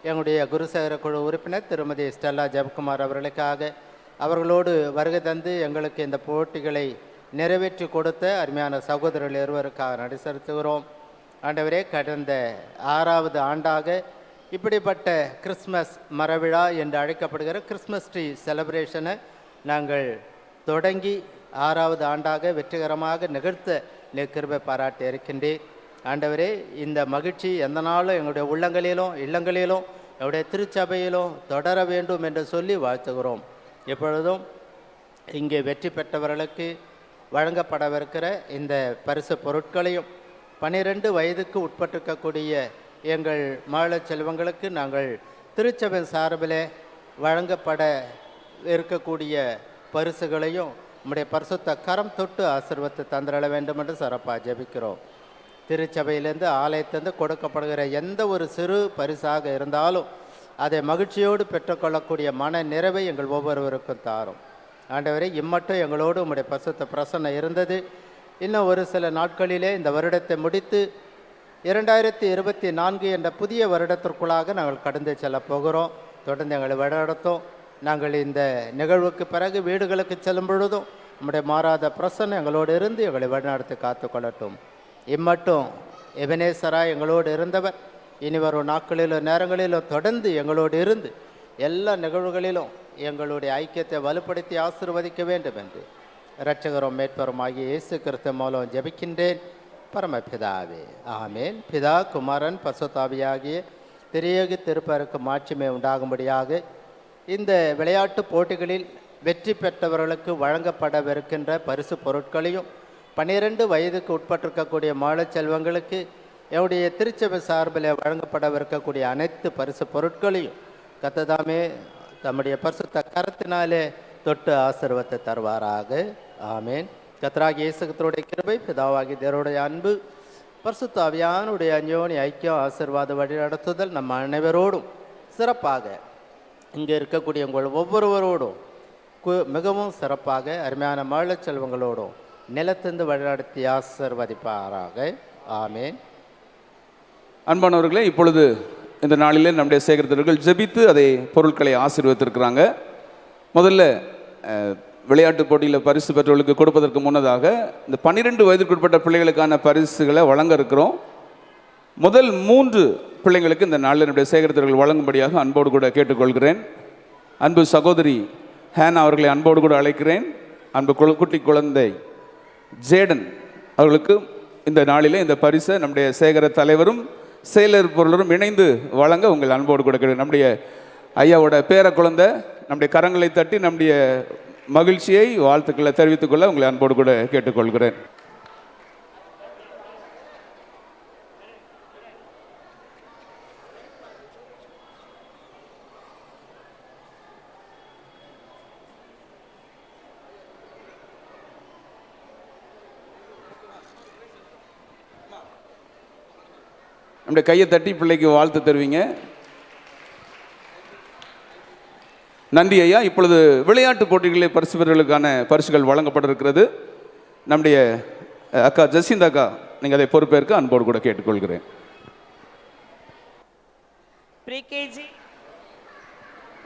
எங்களுடைய குருசேகர குழு உறுப்பினர் திருமதி ஸ்டெல்லா ஜெபக்குமார் அவர்களுக்காக, அவர்களோடு வருகை தந்து எங்களுக்கு இந்த போட்டிகளை நிறைவேற்றி கொடுத்த அருமையான சகோதரர்கள் இருவருக்காக நன்றி செலுத்துகிறோம். ஆண்டவரே, கடந்த 6வது ஆண்டாக இப்படிப்பட்ட கிறிஸ்மஸ் மரவிழா என்று அழைக்கப்படுகிற கிறிஸ்மஸ் ட்ரீ செலிப்ரேஷனை நாங்கள் தொடங்கி 6வது ஆண்டாக வெற்றிகரமாக நிகழ்த்த கிருபை பாராட்டி இருக்கின்றேன். ஆண்டவரே, இந்த மகிழ்ச்சி எந்த நாளும் எங்களுடைய உள்ளங்களிலும் இல்லங்களிலும் எங்களுடைய திருச்சபையிலும் தொடர வேண்டும் என்று சொல்லி வாழ்த்துகிறோம். எப்பொழுதும் இங்கே வெற்றி பெற்றவர்களுக்கு வழங்கப்படவிருக்கிற இந்த பரிசு பொருட்களையும் 12 வயதுக்கு உட்பட்டிருக்கக்கூடிய எங்கள் மாநில செல்வங்களுக்கு நாங்கள் திருச்சபை சார்பில் வழங்கப்பட இருக்கக்கூடிய பரிசுகளையும் நம்முடைய பரிசுத்த கரம் தொட்டு ஆசீர்வதித்து தந்திரள வேண்டும் என்று சிறப்பாக ஜெபிக்கிறோம். திருச்சபையிலேருந்து ஆலயத்திலிருந்து கொடுக்கப்படுகிற எந்த ஒரு சிறு பரிசாக இருந்தாலும் அதை மகிழ்ச்சியோடு பெற்றுக்கொள்ளக்கூடிய மன நிறைவை எங்கள் ஒவ்வொருவருக்கும் தாரும். ஆண்டவரே, இம்மட்டும் எங்களோடு உம்முடைய பரிசுத்த பிரசன்னம் இருந்தது. இன்னும் ஒரு சில நாட்களிலே இந்த வருடத்தை முடித்து 2024 என்ற புதிய வருடத்திற்குள்ளாக நாங்கள் கடந்து செல்ல போகிறோம். தொடர்ந்து எங்களை வழிநடத்தும். நாங்கள் இந்த நிகழ்வுக்கு பிறகு வீடுகளுக்கு செல்லும் பொழுதும் நம்முடைய மாறாத பிரசன்னம் எங்களோடு இருந்து எங்களை வழிநடத்தி காத்து கொள்ளட்டும். இம்மட்டும் எபனேசராய் எங்களோடு இருந்தவர் இனி வரும் நாட்களிலும் நேரங்களிலும் தொடர்ந்து எங்களோடு இருந்து எல்லா நிகழ்வுகளிலும் எங்களுடைய ஐக்கியத்தை வலுப்படுத்தி ஆசீர்வதிக்க வேண்டும் என்று இரட்சகரும் மேற்பருமாகிய இயேசு கிறிஸ்து மூலம் ஜெபிக்கின்றேன் பரமபிதாவே, ஆமேன். பிதா, குமாரன், பசுத்தாவியாகிய திரியேக திருப்பருக்கு மாட்சிமை உண்டாகும்படியாக இந்த விளையாட்டு போட்டிகளில் வெற்றி பெற்றவர்களுக்கு வழங்கப்படவிருக்கின்ற பரிசு பொருட்களையும் 12 வயதுக்கு உட்பட்டிருக்கக்கூடிய மாநில செல்வங்களுக்கு என்னுடைய திருச்சபை சார்பில் வழங்கப்படவிருக்கக்கூடிய அனைத்து பரிசு பொருட்களையும் கர்த்ததாமே தம்முடைய பரிசுத்த கரத்தினாலே தொட்டு ஆசீர்வத்தை தருவாராக. ஆமேன். கர்த்தராகிய இயேசு கிறிஸ்துவுடைய கிருபை, பிதாவாகிய தேவனுடைய அன்பு, பரிசுத்த ஆவியானுடைய அந்யோன்ய ஐக்கியம், ஆசீர்வாத வழி நடத்துதல் நம் அனைவரோடும் சிறப்பாக இங்கே இருக்கக்கூடிய உங்கள் ஒவ்வொருவரோடும் மிகவும் சிறப்பாக அருமையான மாநில செல்வங்களோடும் நிலத்திருந்து வழிநடத்தி ஆசீர்வதிப்பாராக. ஆமேன். அன்பானவர்களே, இப்பொழுது இந்த நாளிலே நம்முடைய சேகரித்தவர்கள் ஜெபித்து அதை பொருட்களை ஆசீர்வதித்திருக்கிறாங்க. முதல்ல விளையாட்டு போட்டியில் பரிசு பெற்றவர்களுக்கு கொடுப்பதற்கு முன்னதாக இந்த 12 வயதுக்குட்பட்ட பிள்ளைகளுக்கான பரிசுகளை வழங்க இருக்கிறோம். முதல் 3 பிள்ளைங்களுக்கு இந்த நாளில் நம்முடைய சேகரித்தவர்கள் வழங்கும்படியாக அன்போடு கூட கேட்டுக்கொள்கிறேன். அன்பு சகோதரி ஹேனா அவர்களை அன்போடு கூட அழைக்கிறேன். அன்பு குட்டி குழந்தை ஜேடன் அவர்களுக்கு இந்த நாளிலே இந்த பரிசை நம்முடைய சேகர தலைவரும் செயலர் பொருளரும் இணைந்து வழங்க உங்கள் அன்போடு கொடுக்கிறேன். நம்முடைய ஐயாவோட பேர குழந்தை நம்முடைய கரங்களை தட்டி நம்முடைய மகிழ்ச்சியை வாழ்த்துக்களை தெரிவித்துக் கொள்ள உங்களை அன்போடு கூட கேட்டுக்கொள்கிறேன். நம்முடைய கையை தட்டி பிள்ளைக்கு வாழ்த்து தருவீங்க. நன்றி ஐயா. இப்பொழுது விளையாட்டு போட்டிகளில் பரிசு பெறுவதற்கான பரிசுகள் வழங்கப்பட இருக்கிறது. நம்முடைய அக்கா ஜெசிந்தா அக்கா, நீங்கள் அதை பொறுப்பேற்க அன்போடு கூட கேட்டுக்கொள்கிறேன்.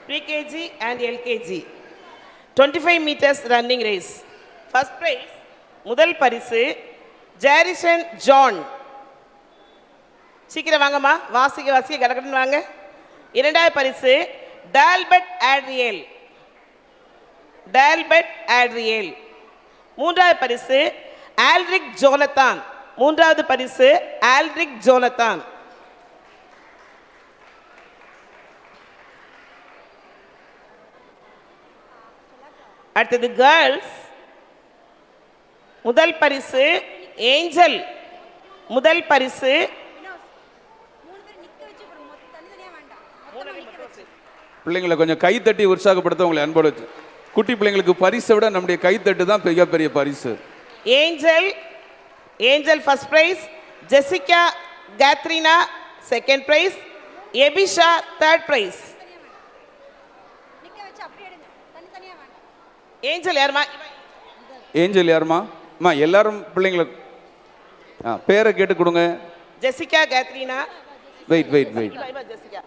Pre-KG and LKG 25 meters running race. First prize முதல் பரிசு ஜாரிசன் ஜான். சீக்கிரம் வாங்கம்மா, வாசிக்க கடக்கணும் வாங்க. இரண்டாவது பரிசு டால்பர்ட் ஆட்ரியேல். மூன்றாவது பரிசு ஆல்ரிக் ஜோனத்தான். அடுத்தது கேர்ள்ஸ். முதல் பரிசு ஏஞ்சல். பிள்ளைங்களை கொஞ்சம் கைத்தட்டி உற்சாகப்படுத்த உங்களை அன்போடு. குட்டி பிள்ளைங்களுக்கு பரிசை விட நம்முடைய கைத்தட்டு தான் பெரிய பரிசு. Angel first prize, Jessica Katrina second prize, Ebisha third prize. Angel யாருமா? அம்மா எல்லாரும் பிள்ளைங்களை பேரை கேட்டு கொடுங்க. Jessica Katrina. Wait Jessica.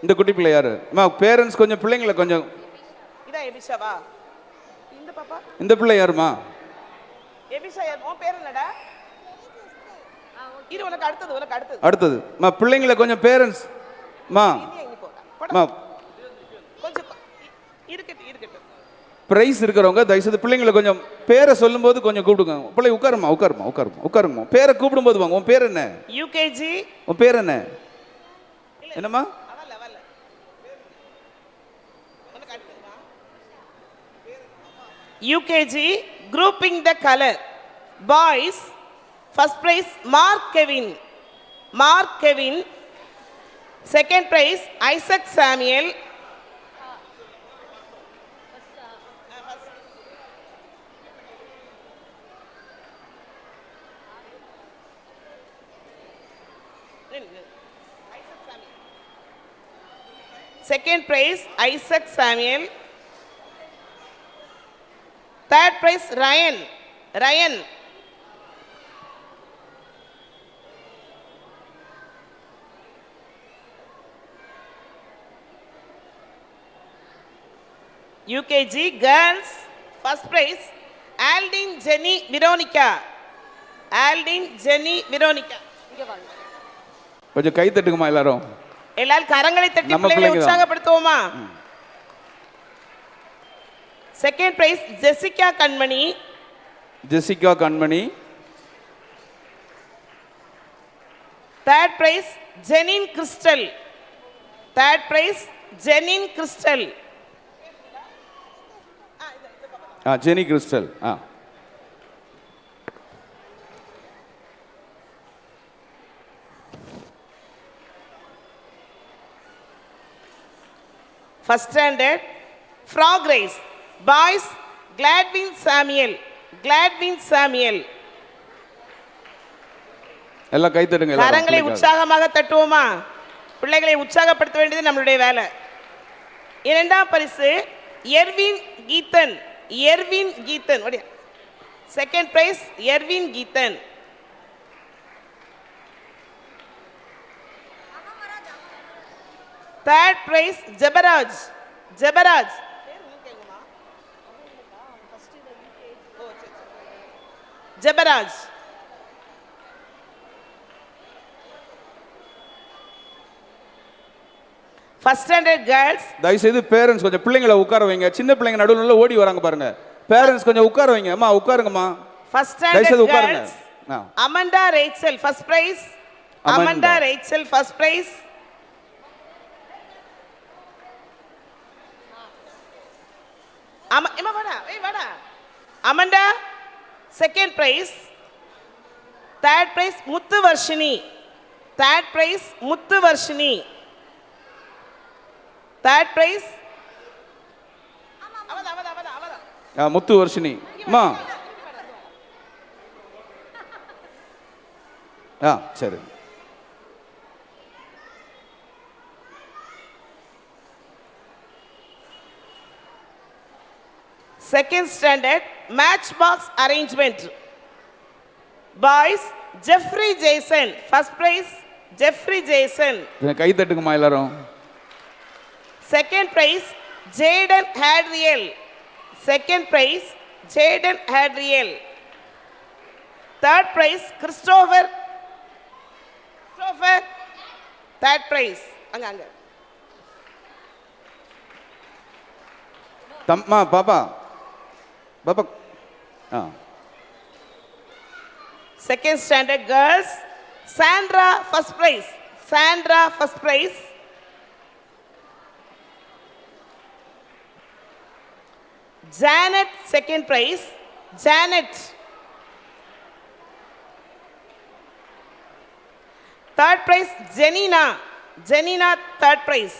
இந்த குட்டி பிள்ளை யாரு? அம்மா பேரண்ட்ஸ் கொஞ்சம் பிள்ளைங்களை கொஞ்சம். இதான் எபிஷாவா? இந்த பாப்பா. இந்த பிள்ளை யாருமா? எபிஷா யார்? உன் பேர் என்னடா? இரு, உனக்கு அடுத்தது. அடுத்தது அம்மா பிள்ளைங்களை கொஞ்சம் பேரண்ட்ஸ். அம்மா கொஞ்சம் இருக்கட்டும். பிரைஸ் இருக்கிறவங்க தயவுசெய்து பிள்ளைங்களை கொஞ்சம் பேரை சொல்லும்போது கொஞ்சம் கூப்பிடுங்க. பிள்ளை உட்காருமா. பேரை கூப்பிடும்போது வாங்க. உன் பேர் என்ன? யூகேஜி. உன் பேர் என்ன? என்னம்மா? UKG grouping the color. Boys first prize Mark Kevin. Second prize Isaac Samuel. Second prize Isaac Samuel. Third prize Ryan. UKG girls first prize Aldin Jenny Veronica. இங்க வாங்க. கொஞ்சம் கை தட்டுங்கம்மா எல்லாரும். கரங்களை தட்டி பிள்ளைகளை உற்சாகப்படுத்துவோமா? Second prize Jessica Kanmani. Third prize Jenin Crystal. Jeni Crystal. First standard frog race. Boys Gladwin Samuel. எல்லாம் கை தட்டுங்க. கரங்களை உற்சாகமாக தட்டுவோமா? பிள்ளைகளை உற்சாகப்படுத்த வேண்டியது நம்மளுடைய வேலை. இரண்டாம் பரிசு Erwin Geethan. Second prize Erwin Geethan. Third prize Jebaraj. First standard girls. தயவுசெய்து பேரண்ட்ஸ் கொஞ்சம் பிள்ளைங்களை உட்கார வைங்க. சின்ன பிள்ளைங்க நடுவில் ஓடி வராங்க பாருங்க. பேரண்ட்ஸ் கொஞ்சம் உட்கார வைங்க. அம்மா உட்காருங்கம்மா. First தயவுசெய்து standard உட்காருங்க. girls. ஆ. Amanda Rachel, first prize. Amanda. Amanda Rachel, first prize. Emma, vada. Hey, vada. Amanda, second prize. Third prize, Muthu Varshini. Third prize, Muthu Varshini. Third prize. முத்து வர்ஷினி. அம்மா. சரி. Second standard, matchbox arrangement. Boys, Jeffrey Jason, first prize, Jeffrey Jason. கை தட்டுங்கம்மா எல்லாரும். Second prize, Jaden Hadriel. Second prize, Jaden Hadriel. Third prize, Christopher. Third prize. Anga. தம்மா பாப்பா. பாப்பா. Second standard girls, Sandra, first prize. Sandra, first prize. Janet, second prize. Janet. Third prize, Janina. Janina, third prize.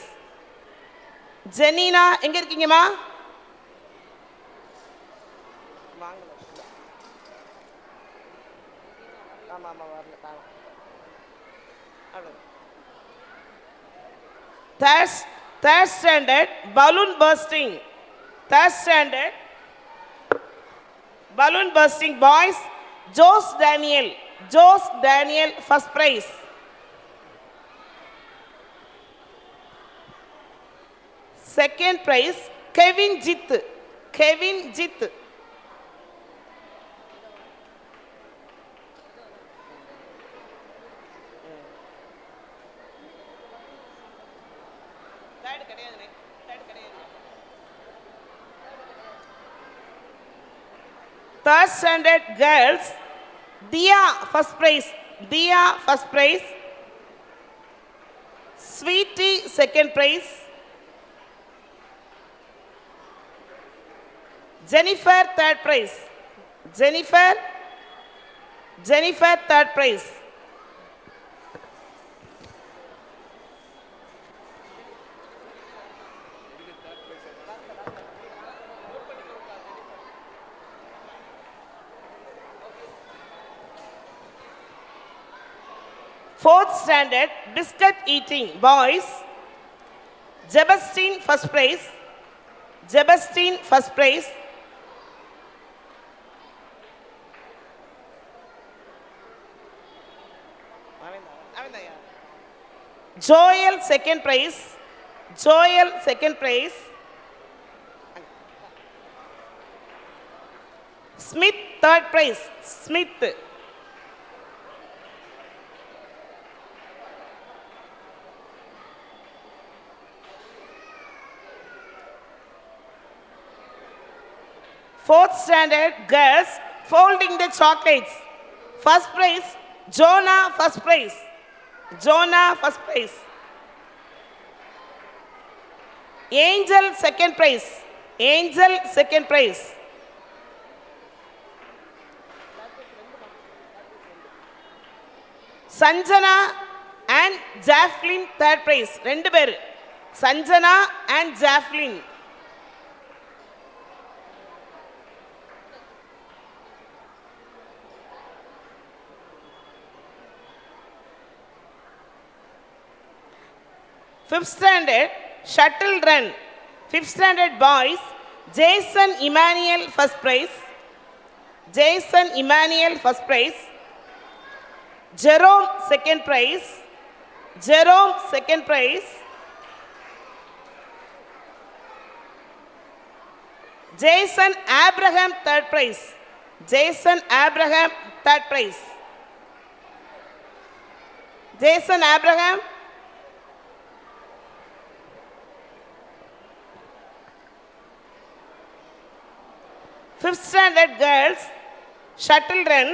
Janina, எங்க இருக்கீங்கம்மா? Third standard, balloon bursting. Third standard, balloon bursting boys, Jose Daniel. Jose Daniel, first prize. Second prize, Kevin Jit. Kevin Jit. Third standard girls, Dia, first prize. Dia, first prize. Sweetie, second prize. Jennifer, third prize. Jennifer, third prize. Fourth standard, biscuit eating boys, Jebastine, first prize. Jebastine, first prize. Joel, second prize. Joel, second prize. Smith, third prize. Smith. Fourth standard girls, folding the chocolates. First prize, Jonah, first prize. Jonah, first prize. Angel, second prize. Angel, second prize. Sanjana and Jacqueline, third prize. ரெண்டு பேர். Sanjana and Jacqueline. Fifth standard, shuttle run. Fifth standard boys, Jason Emmanuel, first prize. Jason Emmanuel, first prize. Jerome, second prize. Jerome, second prize. Jason Abraham, third prize. Jason Abraham, third prize. Jason Abraham. 5th standard girls shuttle run.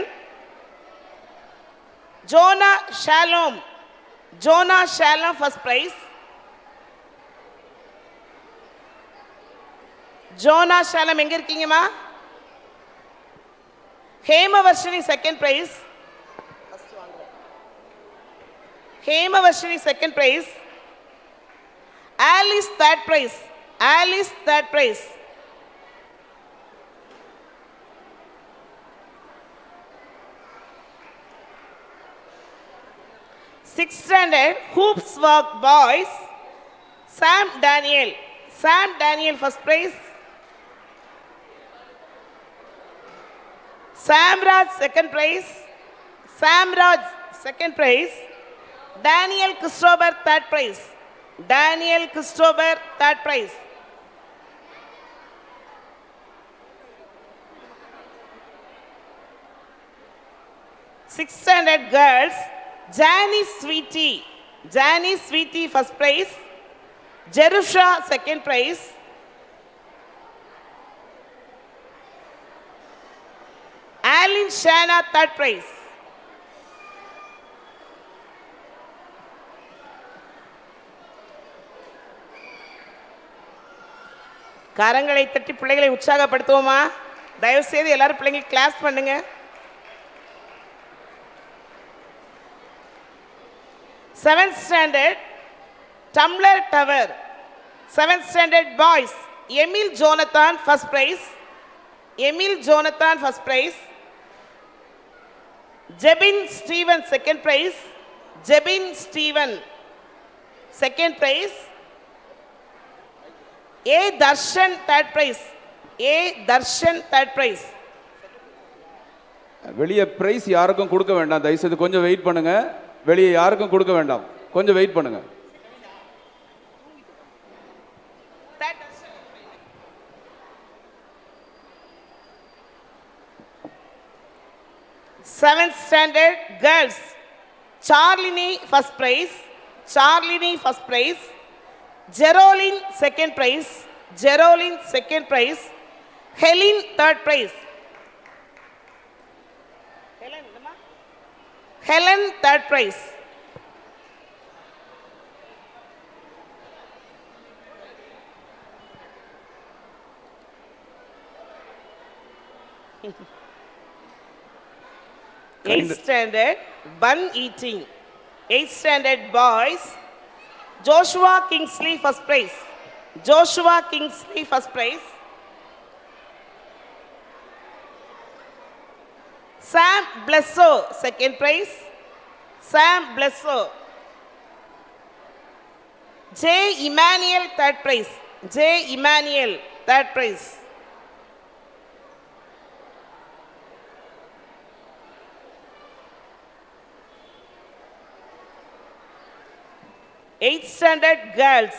Jonah Shalom first prize. Jonah Shalom எங்க இருக்கீங்கம்மா? Hemavarshini second prize. Hemavarshini second prize. Alice third prize. Alice third prize. Sixth standard hoops walk boys. Sam Daniel first prize. Samraj second prize. Daniel Christopher third prize. Sixth standard girls Janice Sweetie first prize. Jerusha second prize. Alin Shana third prize. கரங்களை தட்டி பிள்ளைகளை உற்சாகப்படுத்துவோமா? தயவு செய்து எல்லாரும் பிள்ளைங்களுக்கு class பண்ணுங்க. Seventh standard Tumbler Tower. 7th standard boys Emil Jonathan first prize. Jebin Steven second prize. A Darshan third prize. வெளியே price யாருக்கும் கொடுக்க வேண்டாம். தயவுசெய்து கொஞ்சம் வெயிட் பண்ணுங்க. வெளியே யாருக்கும் கொடுக்க வேண்டாம். கொஞ்சம் வெயிட் பண்ணுங்க. Seventh standard girls Charlini first prize. Geraldine second prize. Helen third prize. Helen third prize. Eighth standard bun eating. 8th standard boys Joshua Kingsley first prize. Sam Blesso second prize. J Emmanuel third prize. Eighth standard girls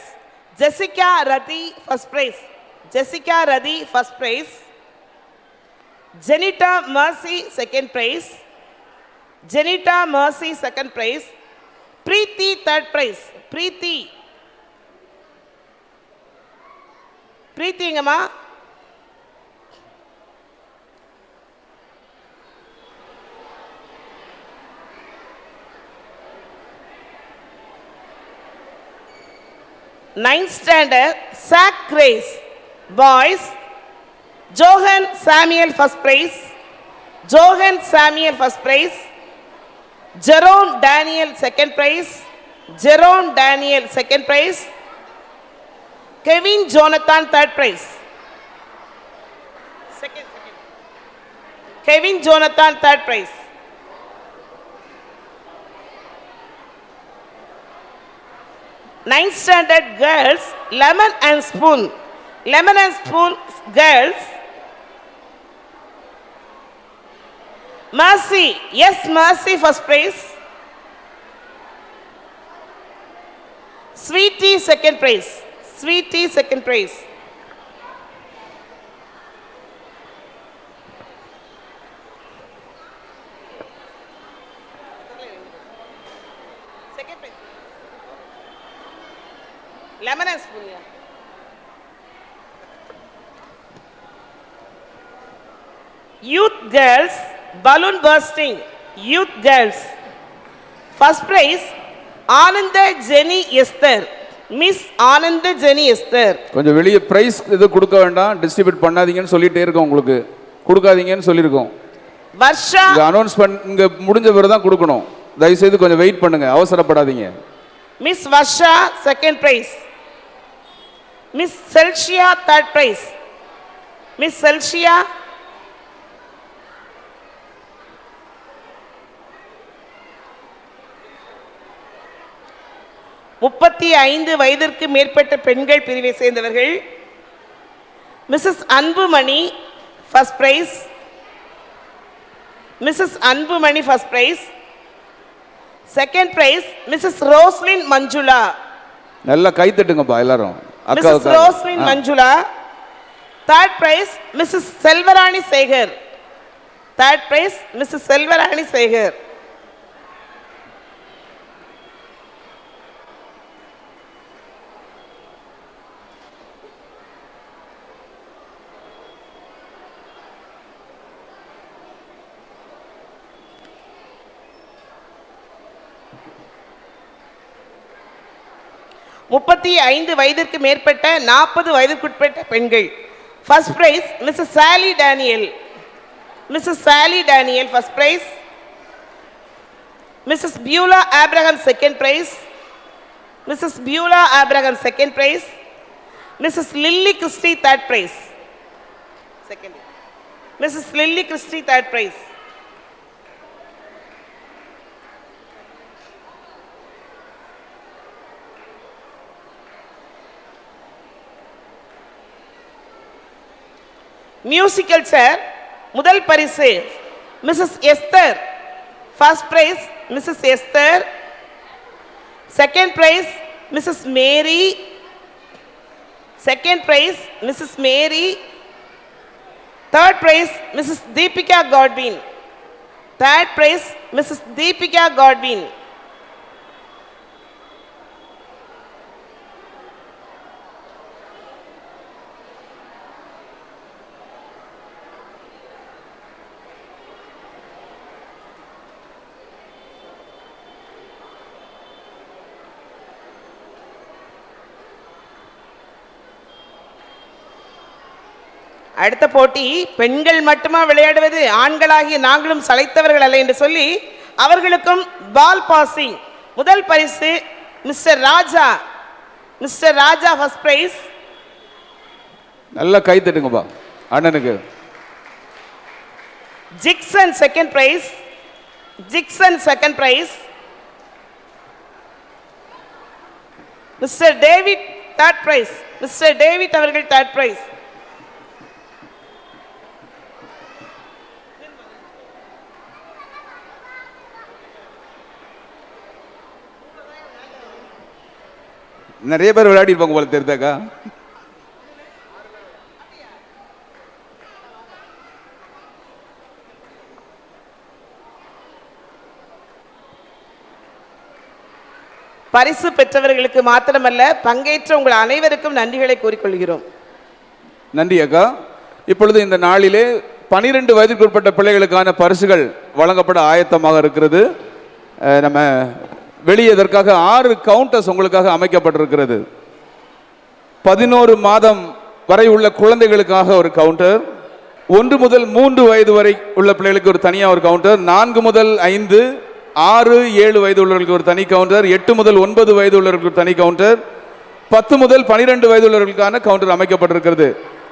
Jessica Radhi first prize. Janita Mercy second prize. Preeti third prize. Preeti எங்கம்மா? Ninth standard sack race boys Johan Samuel first prize. Jerome Daniel second prize. Kevin Jonathan third prize. Ninth standard girls Lemon and Spoon girls Mercy first prize. Sweetie second prize. Lemon and Spoon. Youth girls, balloon bursting. Youth girls. First prize, Ananda Jenny Esther. Miss Ananda Jenny Esther. கொஞ்சம் வெளியே price இது கொடுக்க வேண்டாம், distribute பண்ணாதீங்கன்னு சொல்லிட்டே இருக்கோம், உங்களுக்கு கொடுக்காதீங்கன்னு சொல்லியிருக்கோம். Varsha. இங்க அனௌன்ஸ் இங்க முடிஞ்ச பிறகு தான் கொடுக்கணும். தயவு செய்து கொஞ்சம் வெயிட் பண்ணுங்க, அவசரப்படாதீங்க. Miss Varsha, second prize. Miss Celsia, third prize. Miss Celsia. முப்பத்தி 5 வயதிற்கு மேற்பட்ட பெண்கள் பிரிவை சேர்ந்தவர்கள். Mrs Anbumani first prize. Mrs Anbumani first prize. Second prize Mrs Roslin Manjula. நல்லா கை தட்டுங்கப்பா எல்லாரும். Mrs Roslin Manjula. Third prize Mrs Selvarani Sekar. Third prize Mrs Selvarani Sekar. முப்பத்தி 5 வயதிற்கு மேற்பட்ட 40 வயதிற்குட்பட்ட பெண்கள். First prize Mrs Sally Daniel. Mrs Sally Daniel first prize. Mrs Beulah Abraham second prize. Mrs Beulah Abraham second prize. Mrs Lily Christy third prize. Second. Mrs Lily Christy third prize. Musical chair முதல் பரிசு Mrs Esther. First prize Mrs Esther. Second prize Mrs Mary. Second prize Mrs Mary. Third prize Mrs Deepika Godwin. Third prize Mrs Deepika Godwin. அடுத்த போட்டி பெண்கள் மட்டுமா விளையாடுவது, ஆண்களாகிய நாங்களும் சளைத்தவர்கள் அல்ல என்று சொல்லி அவர்களுக்கும் பால் பாசிங் முதல் பரிசு Mister Raja. Mister Raja first prize. நல்லா கை தட்டுங்கப்பா அண்ணனுக்கு. ஜிக்சன் செகண்ட் பிரைஸ். ஜிக்சன் second prize. Mister David third prize. Mister David அவர்கள் தேர்ட் பிரைஸ். நிறைய பேர் விளையாடி இருப்பாங்க போல தெரிந்தாக்கா. பரிசு பெற்றவர்களுக்கு மாத்திரமல்ல பங்கேற்ற உங்கள் அனைவருக்கும் நன்றிகளை கூறிக்கொள்கிறோம். நன்றி அக்கா. இப்பொழுது இந்த நாளிலே 12 வயதிற்குட்பட்ட பிள்ளைகளுக்கான பரிசுகள் வழங்கப்பட ஆயத்தமாக இருக்கிறது. நம்ம வெளியே இதற்காக 6 கவுண்டர்ஸ் உங்களுக்காக அமைக்கப்பட்டிருக்கிறது. 11 மாதம் வரை உள்ள குழந்தைகளுக்காக ஒரு கவுண்டர், 1 முதல் 3 வயது வரை உள்ள பிள்ளைகளுக்கு ஒரு தனியாக ஒரு கவுண்டர், 4 முதல் 5, 6, 7 வயது உள்ளவர்களுக்கு ஒரு தனி கவுண்டர், 8 முதல் 9 வயது உள்ளவர்களுக்கு ஒரு தனி கவுண்டர், 10 முதல் 12 வயது உள்ளவர்களுக்கான கவுண்டர் அமைக்கப்பட்டிருக்கிறது.